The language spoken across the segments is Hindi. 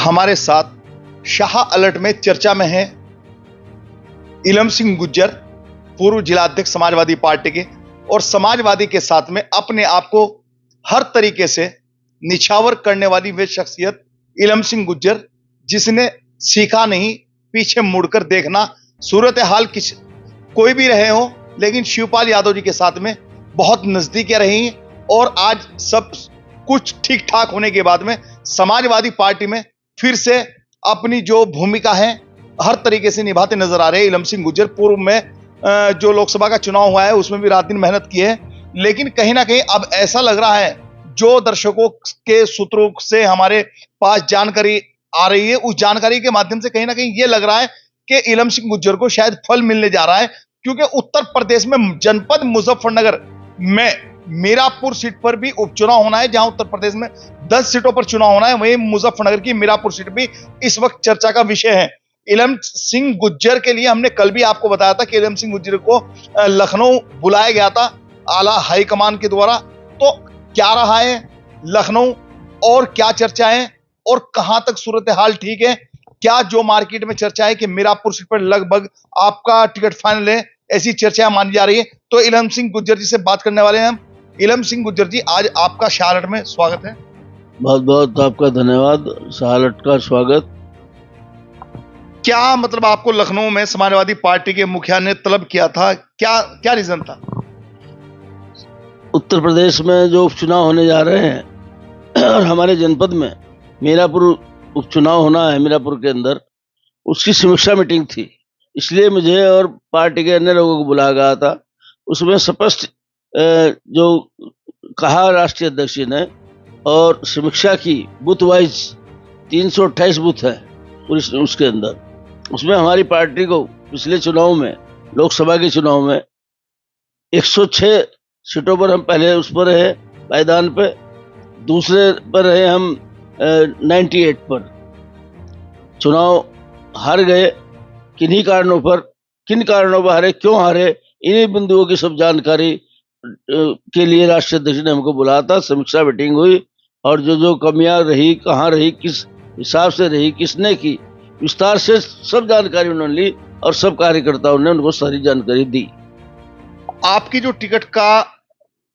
हमारे साथ शाह अलर्ट में चर्चा में है इलम सिंह गुज्जर, पूर्व जिलाध्यक्ष समाजवादी पार्टी के, और समाजवादी के साथ में अपने आप को हर तरीके से निछावर करने वाली वे शख्सियत इलम सिंह गुज्जर, जिसने सीखा नहीं पीछे मुड़कर देखना। सूरत हाल कोई भी रहे हो, लेकिन शिवपाल यादव जी के साथ में बहुत नजदीकियां रही और आज सब कुछ ठीक ठाक होने के बाद में समाजवादी पार्टी में फिर से अपनी जो भूमिका है हर तरीके से निभाते नजर आ रहे हैं इलम सिंह गुज्जर। पूर्व में जो लोकसभा का चुनाव हुआ है उसमें भी रात दिन मेहनत की है, लेकिन कहीं ना कहीं अब ऐसा लग रहा है, जो दर्शकों के सूत्रों से हमारे पास जानकारी आ रही है, उस जानकारी के माध्यम से कहीं ना कहीं ये लग रहा है कि इलम सिंह गुज्जर को शायद फल मिलने जा रहा है, क्योंकि उत्तर प्रदेश में जनपद मुजफ्फरनगर में मीरापुर सीट पर भी उपचुनाव होना है। जहां उत्तर प्रदेश में 10 सीटों पर चुनाव होना है, वहीं मुजफ्फरनगर की मीरापुर सीट भी इस वक्त चर्चा का विषय है। इलम सिंह गुज्जर के लिए हमने कल भी आपको बताया था कि इलम सिंह गुज्जर को लखनऊ बुलाया गया था आला हाईकमान के द्वारा। तो क्या रहा है लखनऊ और क्या चर्चा है और कहां तक सूरत हाल ठीक है? क्या जो मार्केट में चर्चा है कि मीरापुर सीट पर लगभग आपका टिकट फाइनल है, ऐसी चर्चा मानी जा रही है। तो इलम सिंह गुज्जर जी से बात करने वाले हैं हम। इलम सिंह गुज्जर जी, आज आपका शाह अलर्ट में स्वागत है। बहुत बहुत आपका धन्यवाद। शाह अलर्ट का स्वागत। क्या मतलब आपको लखनऊ में समाजवादी पार्टी के मुखिया ने तलब किया था, क्या क्या रीजन था? उत्तर प्रदेश में जो उपचुनाव होने जा रहे हैं और हमारे जनपद में मीरापुर उपचुनाव होना है, मीरापुर के अंदर, उसकी समीक्षा मीटिंग थी, इसलिए मुझे और पार्टी के अन्य लोगों को बुलाया गया था। उसमें स्पष्ट जो कहा राष्ट्रीय अध्यक्ष ने और समीक्षा की बूथ वाइज 328 बूथ है उसके अंदर। उसमें हमारी पार्टी को पिछले चुनाव में, लोकसभा के चुनाव में 106 सीटों पर हम पहले उस पर रहे पायदान पे, दूसरे पर रहे हम 98 पर। चुनाव हार गए, किन कारणों पर हारे, क्यों हारे, इन्हीं बिंदुओं की सब जानकारी के लिए राष्ट्रीय अध्यक्ष ने हमको बुलाया था। समीक्षा मीटिंग हुई और जो कमियां रही, कहाँ रही, किस हिसाब से रही, किसने की, विस्तार से सब जानकारी उन्होंने ली और सब कार्यकर्ताओं ने उनको सारी जानकारी दी। आपकी जो टिकट का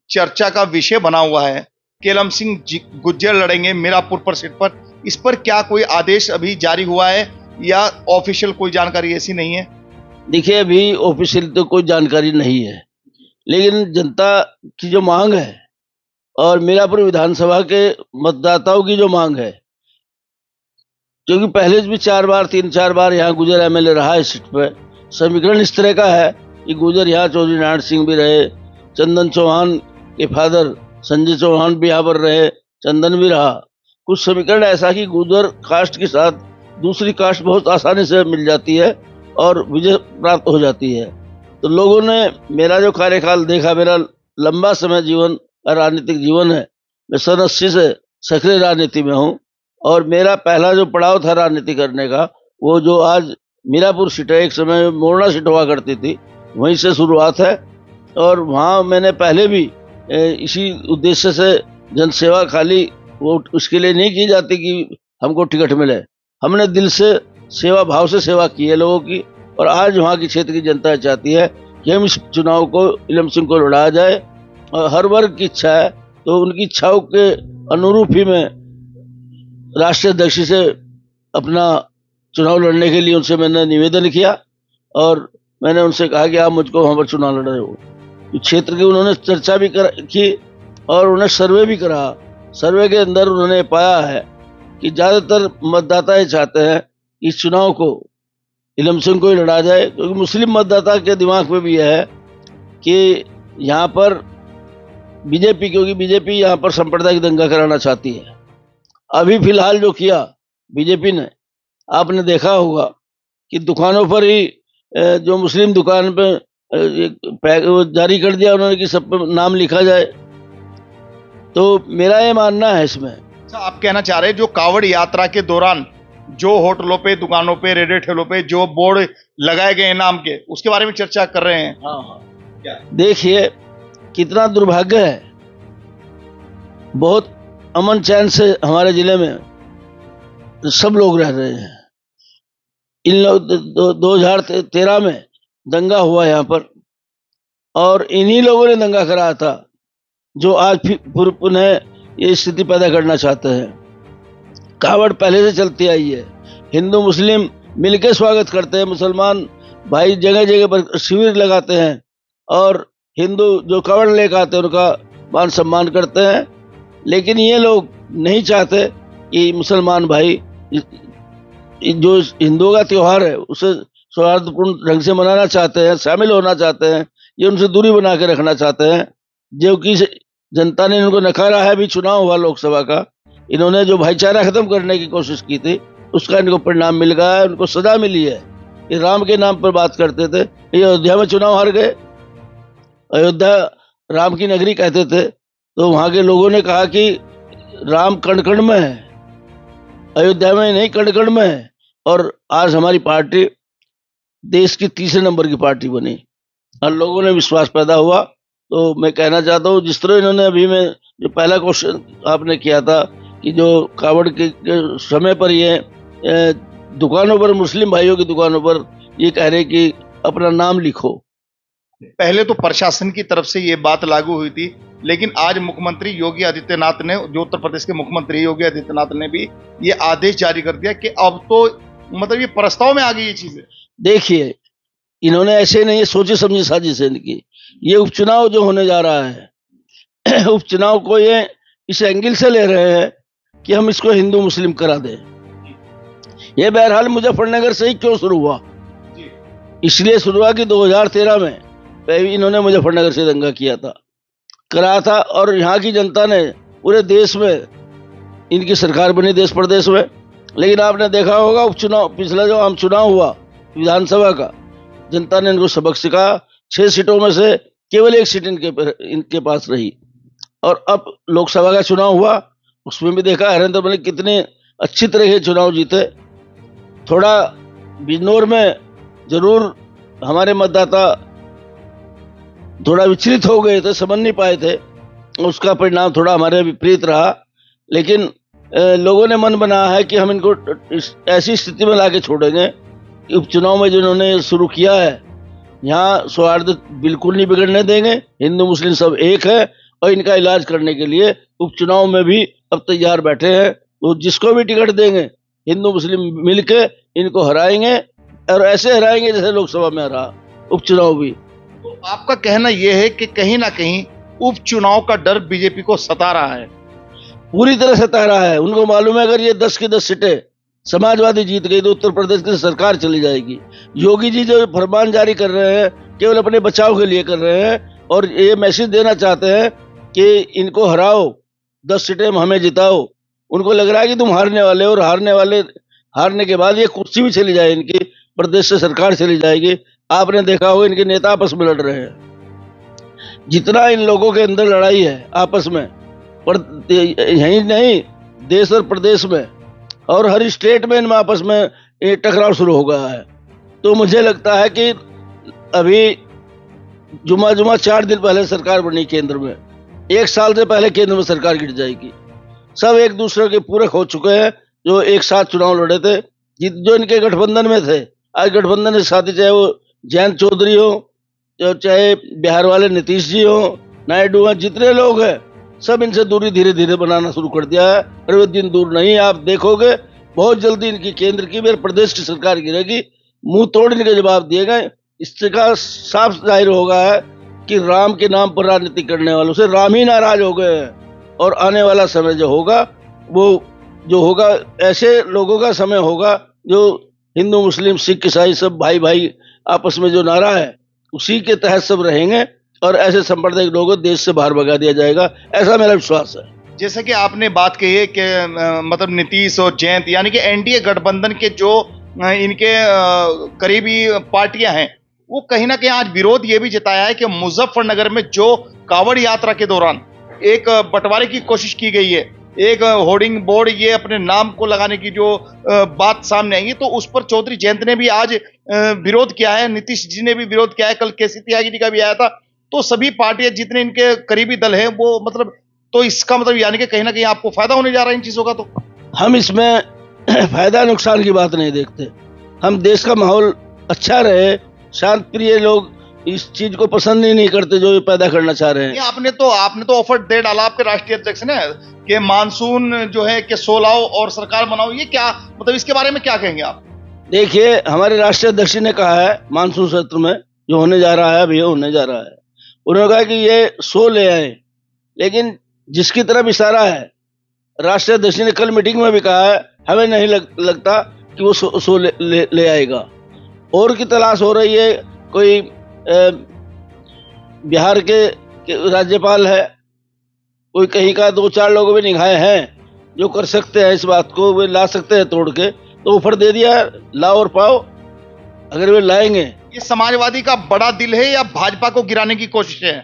चर्चा का विषय बना हुआ है कि इलम सिंह गुज्जर लड़ेंगे मीरापुर पर सीट पर, इस पर क्या कोई आदेश अभी जारी हुआ है या ऑफिशियल कोई जानकारी ऐसी नहीं है? देखिए, अभी ऑफिशियल तो कोई जानकारी नहीं है, लेकिन जनता की जो मांग है और मीरापुर विधानसभा के मतदाताओं की जो मांग है, क्योंकि पहले भी 3-4 बार यहाँ गुजर एमएलए रहा है, इस सीट पे समीकरण इस तरह का है कि गुजर यहाँ चौधरी नारायण सिंह भी रहे, चंदन चौहान के फादर संजय चौहान भी यहाँ पर रहे, चंदन भी रहा। कुछ समीकरण ऐसा कि गुजर कास्ट के साथ दूसरी कास्ट बहुत आसानी से मिल जाती है और विजय प्राप्त हो जाती है। तो लोगों ने मेरा जो कार्यकाल देखा, मेरा लंबा समय जीवन राजनीतिक जीवन है, मैं सन 80 से सक्रिय राजनीति में हूँ और मेरा पहला जो पड़ाव था राजनीति करने का, वो जो आज मीरापुर सीट है, एक समय मोरना सीट हुआ करती थी, वहीं से शुरुआत है। और वहाँ मैंने पहले भी इसी उद्देश्य से जनसेवा, खाली वो उसके लिए नहीं की जाती कि हमको टिकट मिले, हमने दिल से सेवा भाव से सेवा की है लोगों की। और आज वहाँ की क्षेत्र की जनता चाहती है कि हम इस चुनाव को इलम सिंह को लड़ाया जाए, और हर वर्ग की इच्छा है, तो उनकी इच्छाओं के अनुरूप ही मैं राष्ट्रीय अध्यक्ष से अपना चुनाव लड़ने के लिए उनसे मैंने निवेदन किया और मैंने उनसे कहा कि आप मुझको वहाँ पर चुनाव लड़ रहे हो। क्षेत्र की उन्होंने चर्चा भी की और उन्हें सर्वे भी करा। सर्वे के अंदर उन्होंने पाया है कि ज़्यादातर मतदाता ये चाहते हैं इस चुनाव को इलम सिंह को ही लड़ा जाए, क्योंकि मुस्लिम मतदाता के दिमाग में भी यह है कि यहाँ पर बीजेपी, क्योंकि बीजेपी यहाँ पर सांप्रदायिक दंगा कराना चाहती है। अभी फिलहाल जो किया बीजेपी ने, आपने देखा होगा कि दुकानों पर ही जो मुस्लिम दुकान पे जारी कर दिया उन्होंने कि सब पे नाम लिखा जाए। तो मेरा ये मानना है इसमें। आप कहना चाह रहे हैं जो कावड़ यात्रा के दौरान जो होटलों पे, दुकानों पे, रेडे ठेलों पे जो बोर्ड लगाए गए नाम के, उसके बारे में चर्चा कर रहे हैं? हाँ। देखिए कितना दुर्भाग्य है, बहुत अमन चैन से हमारे जिले में सब लोग रह रहे हैं। इन लोग 2013 में दंगा हुआ यहाँ पर, और इन्हीं लोगों ने दंगा कराया था जो आज फिर पुनः ये स्थिति पैदा करना चाहते हैं। कावड़ पहले से चलती आई है, हिंदू मुस्लिम मिलकर स्वागत करते हैं, मुसलमान भाई जगह जगह पर शिविर लगाते हैं, और हिंदू जो कावड़ लेकर आते हैं उनका मान सम्मान करते हैं। लेकिन ये लोग नहीं चाहते कि मुसलमान भाई जो हिंदुओं का त्योहार है उसे सौहार्दपूर्ण ढंग से मनाना चाहते हैं, शामिल होना चाहते हैं, ये उनसे दूरी बना के रखना चाहते हैं। जो कि जनता ने इनको नकारा है। भी चुनाव हुआ लोकसभा का, इन्होंने जो भाईचारा खत्म करने की कोशिश की थी उसका इनको परिणाम मिल गया है, उनको सजा मिली है। ये राम के नाम पर बात करते थे, ये अयोध्या में चुनाव हार गए। अयोध्या राम की नगरी कहते थे, तो वहां के लोगों ने कहा कि राम कण कण में है, अयोध्या में नहीं कण कण में है। और आज हमारी पार्टी देश की तीसरे नंबर की पार्टी बनी और लोगों ने विश्वास पैदा हुआ। तो मैं कहना चाहता हूँ, जिस तरह इन्होंने अभी में जो पहला क्वेश्चन आपने किया था कि जो कावड़ के समय पर ये दुकानों पर, मुस्लिम भाइयों की दुकानों पर ये कह रहे कि अपना नाम लिखो। पहले तो प्रशासन की तरफ से ये बात लागू हुई थी, लेकिन आज मुख्यमंत्री योगी आदित्यनाथ ने, जो उत्तर प्रदेश के मुख्यमंत्री योगी आदित्यनाथ ने भी ये आदेश जारी कर दिया कि अब तो मतलब ये प्रस्ताव में आ गई ये चीजें। देखिए, इन्होंने ऐसे नहीं सोचे समझे साजिश इनकी। ये उपचुनाव जो होने जा रहा है उपचुनाव को ये इस एंगल से ले रहे हैं कि हम इसको हिंदू मुस्लिम करा दें। ये बहरहाल मुजफ्फरनगर से ही क्यों शुरू हुआ, इसलिए शुरू हुआ कि 2013 में इन्होंने मुजफ्फरनगर से दंगा किया था, करा था, और यहाँ की जनता ने पूरे देश में इनकी सरकार बनी, देश प्रदेश में। लेकिन आपने देखा होगा उपचुनाव, पिछला जो आम चुनाव हुआ विधानसभा का, जनता ने इनको सबक सिखाया। 6 सीटों में से केवल 1 सीट इनके पास रही। और अब लोकसभा का चुनाव हुआ, उसमें भी देखा हरेंद्र मलिक कितने अच्छी तरह से चुनाव जीते। थोड़ा बिजनौर में जरूर हमारे मतदाता थोड़ा विचलित हो गए थे, समझ नहीं पाए थे, उसका परिणाम थोड़ा हमारे विपरीत रहा। लेकिन लोगों ने मन बनाया है कि हम इनको ऐसी स्थिति में लाके छोड़ेंगे। उपचुनाव में जिन्होंने शुरू किया है, यहाँ सौहार्द बिल्कुल नहीं बिगड़ने देंगे, हिंदू मुस्लिम सब एक है, और इनका इलाज करने के लिए उपचुनाव में भी अब तैयार बैठे हैं। तो जिसको भी टिकट देंगे हिंदू मुस्लिम मिलके इनको हराएंगे, और ऐसे हराएंगे जैसे लोकसभा में हरा उपचुनाव भी। तो आपका कहना यह है कि कहीं ना कहीं उपचुनाव का डर बीजेपी को सता रहा है? पूरी तरह सता रहा है। उनको मालूम है अगर ये 10 की 10 सीटें समाजवादी जीत गई तो उत्तर प्रदेश की सरकार चली जाएगी। योगी जी जो फरमान जारी कर रहे हैं केवल अपने बचाव के लिए कर रहे हैं, और ये मैसेज देना चाहते हैं कि इनको हराओ, 10 सीटें हमें जिताओ। उनको लग रहा है कि तुम हारने वाले हो, और हारने के बाद ये कुर्सी भी चली जाए, इनकी प्रदेश से सरकार चली जाएगी। आपने देखा होगा इनके नेता आपस में लड़ रहे हैं। जितना इन लोगों के अंदर लड़ाई है आपस में, यही नहीं देश और प्रदेश में और हर स्टेट में इनमें आपस में टकराव शुरू हो गया है। तो मुझे लगता है कि अभी जुमा 4 दिन पहले सरकार बनी केंद्र में, 1 साल से पहले केंद्र में सरकार गिर जाएगी। सब एक दूसरे के पूरक हो चुके हैं, जो एक साथ चुनाव लड़े थे, जो इनके गठबंधन में थे। आज गठबंधन के साथी, चाहे वो जयंत चौधरी हो, चाहे बिहार वाले नीतीश जी हो, नायडू हैं, जितने लोग हैं सब इनसे दूरी धीरे धीरे बनाना शुरू कर दिया है। और वो दिन दूर नहीं, आप देखोगे बहुत जल्दी इनकी केंद्र की और प्रदेश की सरकार गिरेगी। मुंह तोड़ इनके जवाब दिए गए। इसका साफ जाहिर होगा है कि राम के नाम पर राजनीति करने वालों से राम ही नाराज हो गए हैं। और आने वाला समय जो होगा, वो जो होगा ऐसे लोगों का समय होगा जो हिंदू मुस्लिम सिख ईसाई सब भाई भाई आपस में जो नारा है उसी के तहत सब रहेंगे, और ऐसे सांप्रदायिक लोगों को देश से बाहर भगा दिया जाएगा, ऐसा मेरा विश्वास है। जैसे कि आपने बात कही है कि मतलब नीतीश और जयंत यानी कि एनडीए गठबंधन के जो इनके करीबी पार्टियां हैं, वो कहीं ना कहीं आज विरोध ये भी जताया है कि मुजफ्फरनगर में जो कांवड़ यात्रा के दौरान एक बंटवारे की कोशिश की गई है, एक होर्डिंग बोर्ड ये अपने नाम को लगाने की जो बात सामने आई है, तो उस पर चौधरी जयंत ने भी आज विरोध किया है, नीतीश जी ने भी विरोध किया है, कल केसी त्यागी जी का भी आया था। तो सभी पार्टियां जितने इनके करीबी दल हैं वो मतलब, तो इसका मतलब यानी कि कहीं ना कहीं आपको फायदा होने जा रहा है इन चीजों का। तो हम इसमें फायदा नुकसान की बात नहीं देखते। हम देश का माहौल अच्छा रहे, शांत प्रिय लोग इस चीज को पसंद ही नहीं करते जो ये पैदा करना चाह रहे हैं। ये आपने तो ऑफर दे डाला आपके राष्ट्रीय अध्यक्ष ने कि मानसून जो है कि सो लाओ और सरकार बनाओ, ये क्या मतलब, इसके बारे में क्या कहेंगे आप? देखिए, हमारे राष्ट्रीय अध्यक्ष ने कहा है मानसून सत्र में जो होने जा रहा है, अभी होने जा रहा है, उन्होंने कहा कि ये सो ले आए, लेकिन जिसकी तरफ इशारा है, राष्ट्रीय अध्यक्ष ने कल मीटिंग में भी कहा है, हमें नहीं लगता कि वो सो ले आएगा। और की तलाश हो रही है, कोई बिहार के राज्यपाल है, कोई कहीं का 2-4 लोग भी निगाहे हैं जो कर सकते हैं इस बात को, वे ला सकते हैं तोड़ के, तो ऑफर दे दिया, लाओ और पाओ, अगर वे लाएंगे। ये समाजवादी का बड़ा दिल है या भाजपा को गिराने की कोशिश है?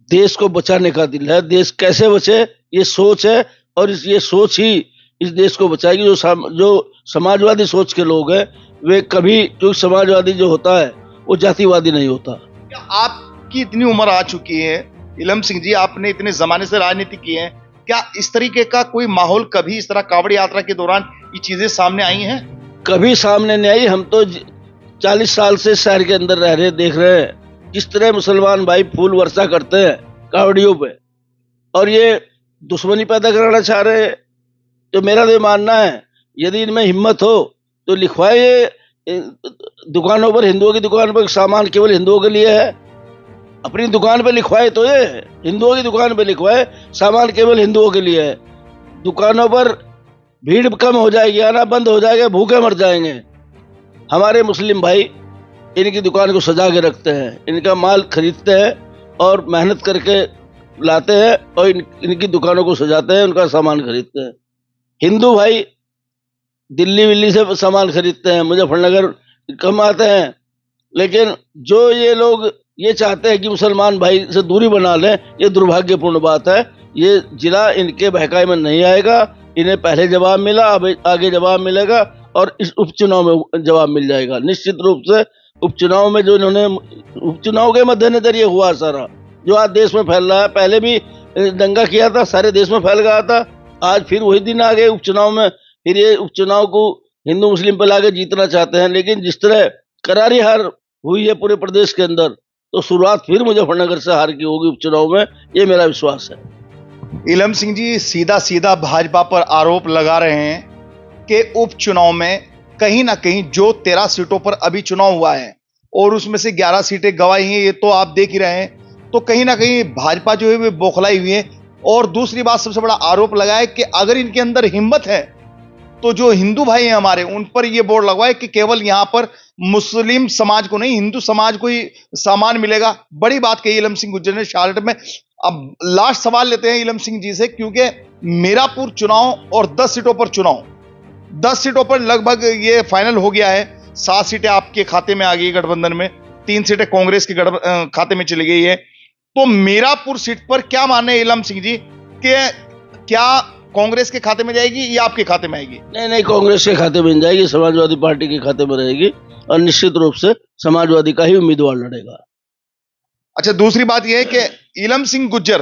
देश को बचाने का दिल है। देश कैसे बचे ये सोच है, और ये सोच ही इस देश को बचाएगी। जो समाजवादी सोच के लोग हैं वे कभी, क्योंकि समाजवादी जो होता है वो जातिवादी नहीं होता। क्या आपकी इतनी उम्र आ चुकी है इलम सिंह जी, आपने इतने जमाने से राजनीति की है, क्या इस तरीके का कोई माहौल कभी इस तरह कांवड़ यात्रा के दौरान ये चीजें सामने आई हैं? कभी सामने नहीं आई। हम तो 40 साल से शहर के अंदर रह रहे, देख रहे हैं किस तरह मुसलमान भाई फूल वर्षा करते हैं कावड़ियों पे, और ये दुश्मनी पैदा कराना चाह रहे हैं। तो मेरा तो मानना है, यदि इनमें हिम्मत हो तो लिखवाए, दुकानों पर, हिंदुओं की दुकान पर सामान केवल हिंदुओं के लिए है, अपनी दुकान पे लिखवाए, तो ये हिंदुओं की दुकान पे लिखवाए सामान केवल हिंदुओं के लिए है। दुकानों पर भीड़ कम हो जाएगी, आना बंद हो जाएगा, भूखे मर जाएंगे। हमारे मुस्लिम भाई इनकी दुकान को सजा के रखते हैं, इनका माल खरीदते हैं और मेहनत करके लाते हैं, और इनकी दुकानों को सजाते हैं, उनका सामान खरीदते हैं। हिंदू भाई दिल्ली विल्ली से सामान खरीदते हैं, मुजफ्फरनगर कम आते हैं, लेकिन जो ये लोग ये चाहते हैं कि मुसलमान भाई से दूरी बना लें, ये दुर्भाग्यपूर्ण बात है। ये जिला इनके बहकाए में नहीं आएगा। इन्हें पहले जवाब मिला, अब आगे जवाब मिलेगा, और इस उपचुनाव में जवाब मिल जाएगा निश्चित रूप से। उपचुनाव में जो इन्होंने, उपचुनाव के मद्देनजर ये हुआ सारा जो आज देश में फैल रहा है। पहले भी दंगा किया था, सारे देश में फैल गया था, आज फिर वही दिन आ गए उपचुनाव में। फिर ये उपचुनाव को हिंदू मुस्लिम पर लाके जीतना चाहते हैं, लेकिन जिस तरह करारी हार हुई है पूरे प्रदेश के अंदर, तो शुरुआत फिर मुजफ्फरनगर से हार की होगी उपचुनाव में, ये मेरा विश्वास है। इलम सिंह जी सीधा सीधा भाजपा पर आरोप लगा रहे हैं कि उपचुनाव में कहीं ना कहीं जो 13 सीटों पर अभी चुनाव हुआ है और उसमें से 11 सीटें गंवाई हैं, ये तो आप देख ही रहे हैं, तो कहीं ना कहीं भाजपा जो है वो बौखलाई हुई है। और दूसरी बात, सबसे बड़ा आरोप लगाया कि अगर इनके अंदर हिम्मत है तो जो हिंदू भाई हैं हमारे, उन पर ये बोर्ड लगवाए कि केवल यहां पर मुस्लिम समाज को नहीं, हिंदू समाज को ही सामान मिलेगा। बड़ी बात कही इलम सिंह गुज्जर ने शार्लेट में। अब लास्ट सवाल लेते हैं इलम सिंह जी से, क्योंकि मीरापुर चुनाव और 10 सीटों पर चुनाव, 10 सीटों पर लगभग ये फाइनल हो गया है। 7 सीटें आपके खाते में आ गई गठबंधन में, 3 सीटें कांग्रेस के खाते में चली गई है। तो मीरापुर सीट पर क्या माने इलम सिंह जी कि क्या कांग्रेस के खाते में जाएगी या आपके खाते में आएगी? नहीं, कांग्रेस के खाते में जाएगी, समाजवादी पार्टी के खाते में रहेगी, और निश्चित रूप से समाजवादी का ही उम्मीदवार लड़ेगा। अच्छा, दूसरी बात यह है कि इलम सिंह गुज्जर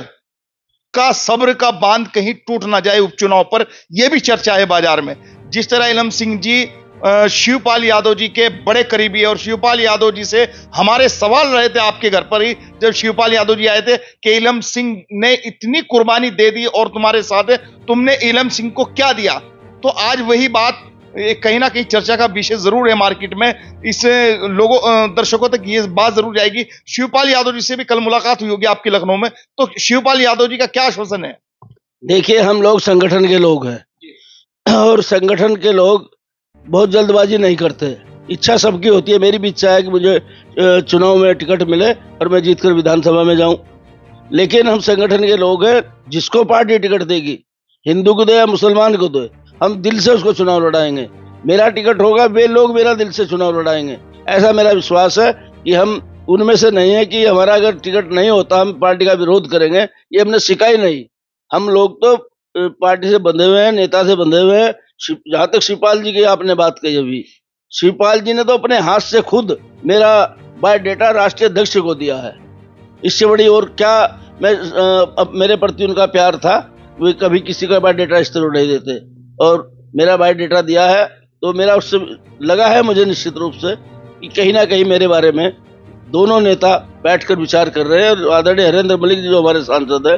का सब्र का बांध कहीं टूट ना जाए उपचुनाव पर, यह भी चर्चा है बाजार में। जिस तरह इलम सिंह जी शिवपाल यादव जी के बड़े करीबी है, और शिवपाल यादव जी से हमारे सवाल रहे थे आपके घर पर ही जब शिवपाल यादव जी आए थे कि इलम सिंह ने इतनी कुर्बानी दे दी और तुम्हारे साथ है, तुमने इलम सिंह को क्या दिया? तो आज वही बात कहीं ना कहीं चर्चा का विषय जरूर है मार्केट में। इससे लोगों, दर्शकों तक ये बात जरूर जाएगी। शिवपाल यादव जी से भी कल मुलाकात हुई होगी आपकी लखनऊ में, तो शिवपाल यादव जी का क्या आश्वासन है? देखिए, हम लोग संगठन के लोग हैं, और संगठन के लोग बहुत जल्दबाजी नहीं करते। इच्छा सबकी होती है, मेरी भी इच्छा है कि मुझे चुनाव में टिकट मिले और मैं जीतकर विधानसभा में जाऊं, लेकिन हम संगठन के लोग हैं। जिसको पार्टी टिकट देगी, हिंदू को दे या मुसलमान को दे, हम दिल से उसको चुनाव लड़ाएंगे। मेरा टिकट होगा, वे लोग मेरा दिल से चुनाव लड़ाएंगे, ऐसा मेरा विश्वास है। कि हम उनमें से नहीं है कि हमारा अगर टिकट नहीं होता हम पार्टी का विरोध करेंगे, ये हमने सीखा ही नहीं। हम लोग तो पार्टी से बंधे हुए हैं, नेता से बंधे हुए हैं। जहां तक शिवपाल जी की आपने बात कही, अभी शिवपाल जी ने तो अपने हाथ से खुद मेरा बायोडेटा राष्ट्रीय अध्यक्ष को दिया है। इससे बड़ी और क्या, मैं अब मेरे प्रति उनका प्यार था, वे कभी किसी का बायोडेटा इस तरह नहीं देते। और मेरा बायोडेटा दिया है, तो मेरा उससे लगा है मुझे निश्चित रूप से कि कहीं ना कहीं मेरे बारे में दोनों नेता बैठकर विचार कर रहे हैं। और आदरणीय हरेंद्र मलिक जी जो हमारे सांसद है,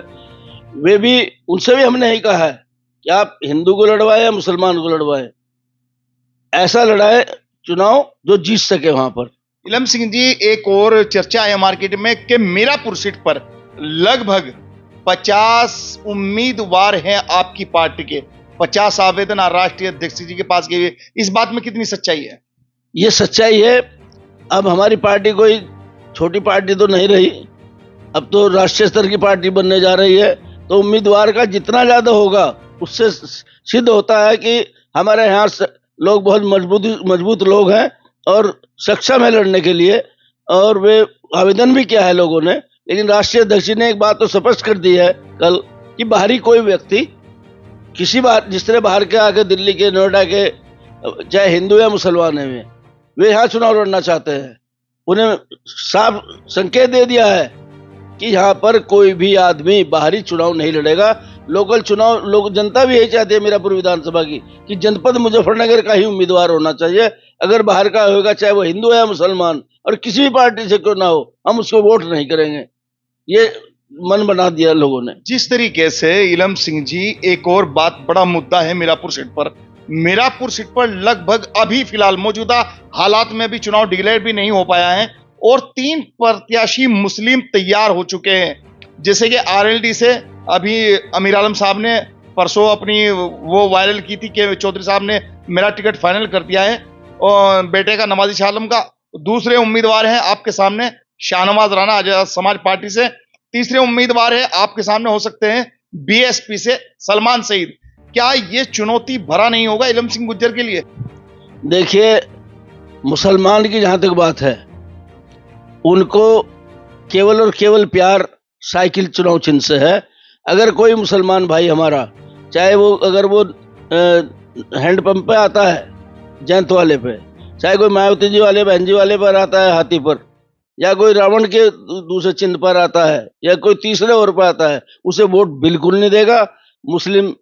वे भी, उनसे भी हमने यही कहा है कि आप हिंदू को लड़वाए या मुसलमान को लड़वाए, ऐसा लड़ाए चुनाव जो जीत सके वहां पर। इलम सिंह जी, एक और चर्चा है मार्केट में कि मीरापुर सीट पर लगभग 50 उम्मीदवार हैं आपकी पार्टी के, 50 आवेदन राष्ट्रीय अध्यक्ष जी के पास गए हुए। इस बात में कितनी सच्चाई है? ये सच्चाई है। अब हमारी पार्टी कोई छोटी पार्टी तो नहीं रही, अब तो राष्ट्रीय स्तर की पार्टी बनने जा रही है। तो उम्मीदवार का जितना ज्यादा होगा उससे सिद्ध होता है कि हमारे यहाँ लोग बहुत मजबूत लोग हैं और सक्षम है लड़ने के लिए, और वे आवेदन भी किया है लोगों ने। लेकिन राष्ट्रीय अध्यक्ष ने एक बात तो स्पष्ट कर दी है कल कि बाहरी कोई व्यक्ति किसी बार, जिस तरह बाहर के आके दिल्ली के, नोएडा के, चाहे हिंदू या मुसलमान है, वे यहाँ चुनाव लड़ना चाहते हैं, उन्हें साफ संकेत दे दिया है कि यहाँ पर कोई भी आदमी बाहरी चुनाव नहीं लड़ेगा। लोकल चुनाव, लोग, जनता भी यही चाहती है मीरापुर विधानसभा की कि जनपद मुजफ्फरनगर का ही उम्मीदवार होना चाहिए। अगर बाहर का होगा, चाहे वो हिंदू या मुसलमान, और किसी भी पार्टी से क्यों ना हो, हम उसको वोट नहीं करेंगे। ये मन बना दिया लोगों ने। जिस तरीके से इलम सिंह जी, एक और बात, बड़ा मुद्दा है मीरापुर सीट पर। मीरापुर सीट पर लगभग अभी फिलहाल मौजूदा हालात में भी चुनाव डिक्लेयर भी नहीं हो पाया है और 3 प्रत्याशी मुस्लिम तैयार हो चुके हैं। जैसे कि आरएलडी से अभी अमीर आलम साहब ने परसों अपनी वो वायरल की थी कि चौधरी साहब ने मेरा टिकट फाइनल कर दिया है, और बेटे का नवाजी शाह आलम का। दूसरे उम्मीदवार हैं आपके सामने शाहनवाज राणा आजाद समाज पार्टी से। तीसरे उम्मीदवार है आपके सामने हो सकते हैं बीएसपी से सलमान सईद। क्या ये चुनौती भरा नहीं होगा इलम सिंह गुज्जर के लिए? देखिए, मुसलमान की जहां तक बात है, उनको केवल और केवल प्यार साइकिल चुनाव चिन्ह से है। अगर कोई मुसलमान भाई हमारा, चाहे वो, अगर वो हैंडपंप पे आता है जयंत वाले पे, चाहे कोई मायावती जी वाले, बहन जी वाले पर आता है हाथी पर, या कोई रावण के दूसरे चिन्ह पर आता है, या कोई तीसरे ओर पर आता है, उसे वोट बिल्कुल नहीं देगा। मुस्लिम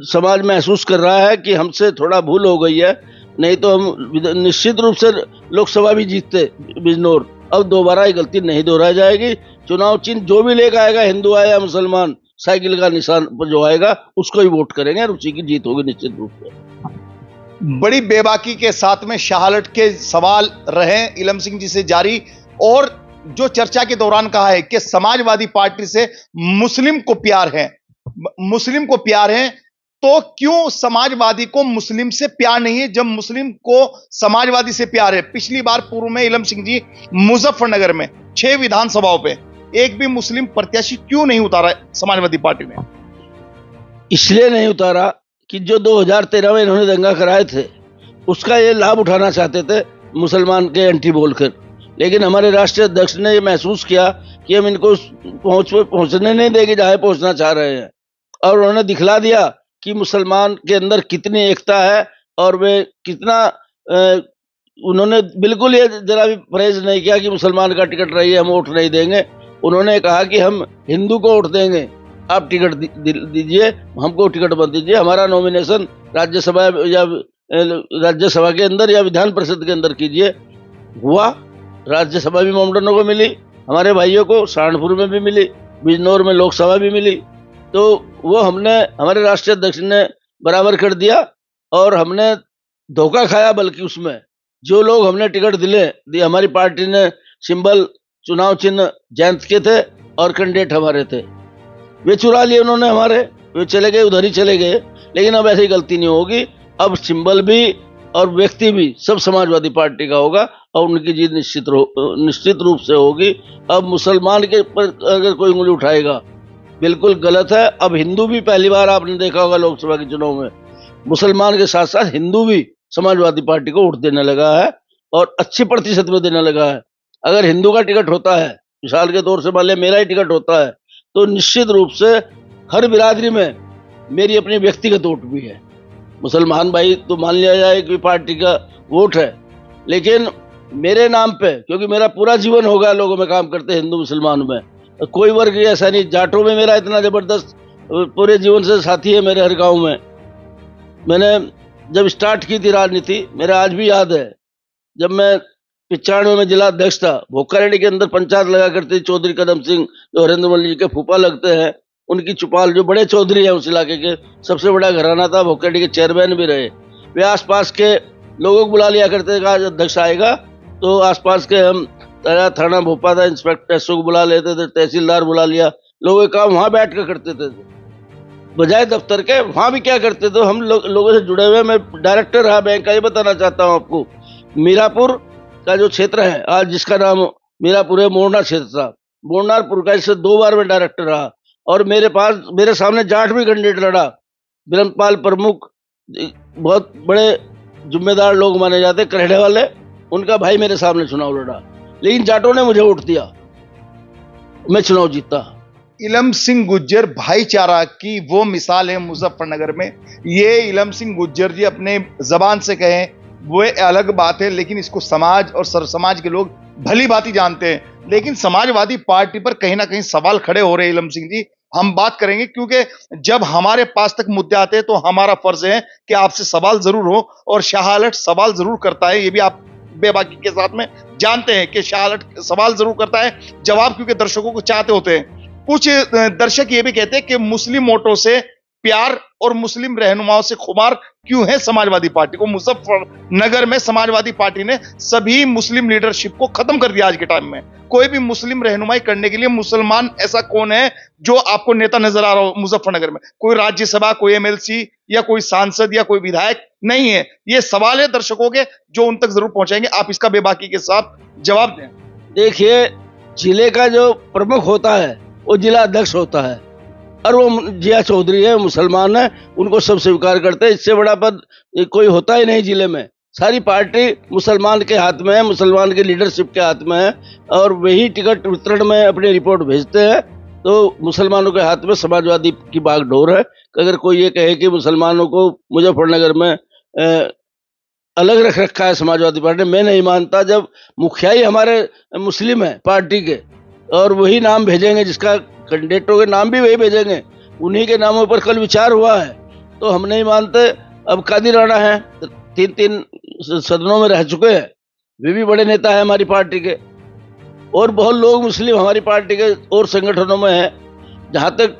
समाज महसूस कर रहा है कि हमसे थोड़ा भूल हो गई है, नहीं तो हम निश्चित रूप से लोकसभा भी जीतते बिजनौर। अब दोबारा ये गलती नहीं दोहराई जाएगी। चुनाव चिन्ह जो भी लेकर आएगा, हिंदू आए या मुसलमान, साइकिल का निशान पर जो आएगा उसको ही वोट करेंगे और उसी की जीत होगी निश्चित रूप से। बड़ी बेबाकी के साथ में शाहलट के सवाल रहे इलम सिंह जी से जारी, और जो चर्चा के दौरान कहा है कि समाजवादी पार्टी से मुस्लिम को प्यार है, मुस्लिम को प्यार है, तो क्यों समाजवादी को मुस्लिम से प्यार नहीं है जब मुस्लिम को समाजवादी से प्यार है? पिछली बार पूर्व में इलम सिंह जी मुजफ्फरनगर में 6 विधानसभाओं पे एक भी मुस्लिम प्रत्याशी क्यों नहीं उतारा समाजवादी पार्टी ने? इसलिए नहीं उतारा कि जो 2013 में इन्होंने दंगा कराए थे उसका ये लाभ उठाना चाहते थे मुसलमान के एंटी बोलकर। लेकिन हमारे राष्ट्रीय अध्यक्ष ने ये महसूस किया कि हम इनको पहुंचने नहीं देंगे जहां पहुंचना चाह रहे हैं, और उन्होंने दिखला दिया कि मुसलमान के अंदर कितनी एकता है और वे कितना उन्होंने बिल्कुल ये जरा भी परहेज नहीं किया कि मुसलमान का टिकट रही है, हम वोट नहीं देंगे। उन्होंने कहा कि हम हिंदू को वोट देंगे, आप टिकट दीजिए, हमको टिकट मत दीजिए, हमारा नॉमिनेशन राज्यसभा के अंदर या विधान परिषद के अंदर कीजिए। हुआ, राज्यसभा भी मोमडनों को मिली, हमारे भाइयों को सहारनपुर में भी मिली, बिजनौर में लोकसभा भी मिली। तो वो हमने, हमारे राष्ट्रीय अध्यक्ष ने बराबर कर दिया, और हमने धोखा खाया। बल्कि उसमें जो लोग हमने टिकट दिए, हमारी पार्टी ने सिंबल, चुनाव चिन्ह जयंत के थे और कैंडिडेट हमारे थे, वे चुरा लिए उन्होंने हमारे, वे चले गए, उधर ही चले गए। लेकिन अब ऐसी गलती नहीं होगी, अब सिंबल भी और व्यक्ति भी सब समाजवादी पार्टी का होगा और उनकी जीत निश्चित रूप से होगी। अब मुसलमान के पर अगर कोई उंगली उठाएगा, बिल्कुल गलत है। अब हिंदू भी, पहली बार आपने देखा होगा लोकसभा के चुनाव में, मुसलमान के साथ साथ हिंदू भी समाजवादी पार्टी को वोट देने लगा है और अच्छी प्रतिशत में देने लगा है। अगर हिंदू का टिकट होता है, मिसाल के तौर से मान लिया मेरा ही टिकट होता है, तो निश्चित रूप से हर बिरादरी में मेरी अपनी व्यक्तिगत वोट भी है। मुसलमान भाई तो मान लिया जाए कि पार्टी का वोट है, लेकिन मेरे नाम पे, क्योंकि मेरा पूरा जीवन हो गया लोगों में काम करते, हिंदू मुसलमान में कोई वर्ग ऐसा नहीं। जाटों में मेरा इतना जबरदस्त पूरे जीवन से साथी है मेरे हर गांव में। मैंने जब स्टार्ट की थी राजनीति, मेरा आज भी याद है, जब मैं 95 में जिला अध्यक्ष था, भोकारेड्डी के अंदर पंचायत लगा करते चौधरी कदम सिंह, जो हरेंद्र मल्ल जी के फूफा लगते हैं, उनकी चुपाल, जो बड़े चौधरी है उस इलाके के, सबसे बड़ा घराना था, भोकारेड्डी के चेयरमैन भी रहे। वे आसपास के लोगों को बुला लिया करते थे, आज अध्यक्ष आएगा तो आसपास के हम थाना भोपा था, इंस्पेक्टर एसओ को बुला लेते थे, तहसीलदार बुला लिया, लोगों का काम वहाँ बैठ कर करते थे बजाय दफ्तर के। वहाँ भी क्या करते थे, हम लोगों से जुड़े हुए, मैं डायरेक्टर रहा बैंक का, ये बताना चाहता हूँ आपको। मीरापुर का जो क्षेत्र है आज, जिसका नाम मीरापुर है, मोरनार क्षेत्र था, मोरनारपुर का इससे 2 बार मैं डायरेक्टर रहा, और मेरे सामने जाट भी कैंडिडेट लड़ा, बिरमपाल प्रमुख, बहुत बड़े जिम्मेदार लोग माने जाते करहड़े वाले, उनका भाई मेरे सामने चुनाव लड़ा, लेकिन जाटों ने मुझे वोट दिया, मैं चुनाव जीता। इलम सिंह गुज्जर भाईचारा की वो मिसाल है मुजफ्फरनगर में। ये इलम सिंह गुज्जर जी अपने जबान से कहें वो अलग बात है, लेकिन इसको समाज और सर समाज के लोग भली भांति जानते हैं। लेकिन समाजवादी पार्टी पर कहीं ना कहीं सवाल खड़े हो रहे हैं। इलम सिंह जी, हम बात करेंगे, क्योंकि जब हमारे पास तक मुद्दे आते हैं तो हमारा फर्ज है कि आपसे सवाल जरूर हो, और शाह अलर्ट सवाल जरूर करता है। ये भी आप बेबाकी के साथ में जानते हैं कि शाह अलर्ट सवाल जरूर करता है, जवाब क्योंकि दर्शकों को चाहते होते हैं। कुछ दर्शक ये भी कहते हैं कि मुस्लिम वोटों से प्यार और मुस्लिम रहनुमाओं से खुमार क्यों है समाजवादी पार्टी को। मुजफ्फरनगर में समाजवादी पार्टी ने सभी मुस्लिम लीडरशिप को खत्म कर दिया। आज के टाइम में कोई भी मुस्लिम रहनुमाई करने के लिए मुसलमान ऐसा कौन है जो आपको नेता नजर आ रहा हो मुजफ्फरनगर में? कोई राज्यसभा, कोई एमएलसी या कोई सांसद या कोई विधायक नहीं है। ये सवाल है दर्शकों के, जो उन तक जरूर पहुंचाएंगे। आप इसका बेबाकी के साथ जवाब दें। देखिए, जिले का जो प्रमुख होता है वो जिला अध्यक्ष होता है, और वो जिया चौधरी है, मुसलमान है, उनको सब स्वीकार करते हैं। इससे बड़ा पद कोई होता ही नहीं जिले में। सारी पार्टी मुसलमान के हाथ में है, मुसलमान के लीडरशिप के हाथ में है, और वही टिकट वितरण में अपनी रिपोर्ट भेजते हैं। तो मुसलमानों के हाथ में समाजवादी की बागडोर है। अगर कोई ये कहे कि मुसलमानों को मुजफ्फरनगर में अलग रख रखा है समाजवादी पार्टी, मैं नहीं मानता। जब मुखिया ही हमारे मुस्लिम है पार्टी के, और वही नाम भेजेंगे, जिसका कैंडिडेटों के नाम भी वही भेजेंगे, उन्हीं के नामों पर कल विचार हुआ है, तो हम नहीं मानते। अब कादिर राणा है, 3 सदनों में रह चुके हैं, वे भी बड़े नेता है हमारी पार्टी के, और बहुत लोग मुस्लिम हमारी पार्टी के और संगठनों में हैं। जहाँ तक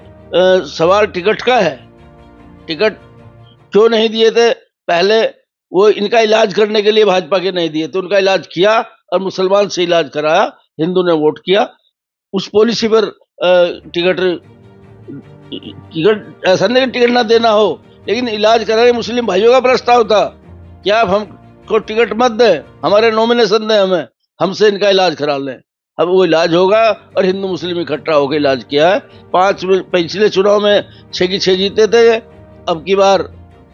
सवाल टिकट का है, टिकट क्यों नहीं दिए थे? पहले वो इनका इलाज करने के लिए भाजपा के नहीं दिए थे, उनका इलाज किया और मुसलमान से इलाज कराया, हिंदू ने वोट किया। उस पॉलिसी पर टिकट ऐसा नहीं कि टिकट ना देना हो, लेकिन इलाज कराने मुस्लिम भाइयों का प्रस्ताव था कि आप हमको टिकट मत दें, हमारे नॉमिनेशन दें, हमसे इनका इलाज करा लें। अब वो इलाज होगा, और हिंदू मुस्लिम इकट्ठा होकर इलाज किया है। 5 पिछले चुनाव में 6 की 6 जीते थे, अब की बार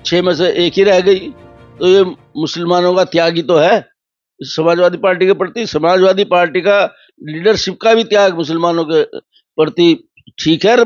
6 में से 1 ही रह गई। तो ये मुसलमानों का त्याग ही तो है समाजवादी पार्टी के प्रति। समाजवादी पार्टी का लीडरशिप का भी त्याग मुसलमानों के प्रति ठीक है।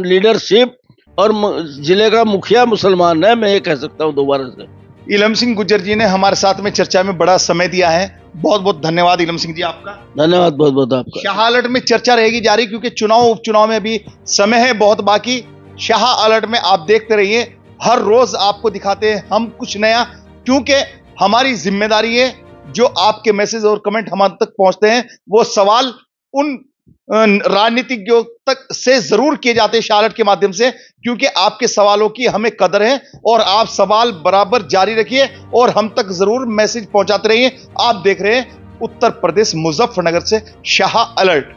लीडरशिप और जिले का मुखिया मुसलमान है, मैं ये कह सकता हूँ दोबारा से। इलम सिंह गुज्जर जी ने हमारे साथ में चर्चा में बड़ा समय दिया है। बहुत बहुत धन्यवाद इलम सिंह जी आपका। धन्यवाद बहुत बहुत आपका। शाह अलर्ट में चर्चा रहेगी जारी, क्योंकि चुनाव उपचुनाव में भी समय है बहुत बाकी। शाह अलर्ट में आप देखते रहिए, हर रोज आपको दिखाते हैं हम कुछ नया, क्योंकि हमारी जिम्मेदारी है जो आपके मैसेज और कमेंट हमारे तक पहुंचते हैं, वो सवाल उन राजनीतिज्ञों तक से जरूर किए जाते हैं शाह अलर्ट के माध्यम से, क्योंकि आपके सवालों की हमें कदर है। और आप सवाल बराबर जारी रखिए और हम तक जरूर मैसेज पहुंचाते रहिए। आप देख रहे हैं उत्तर प्रदेश मुजफ्फरनगर से शाह अलर्ट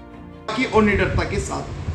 की और निडरता के साथ।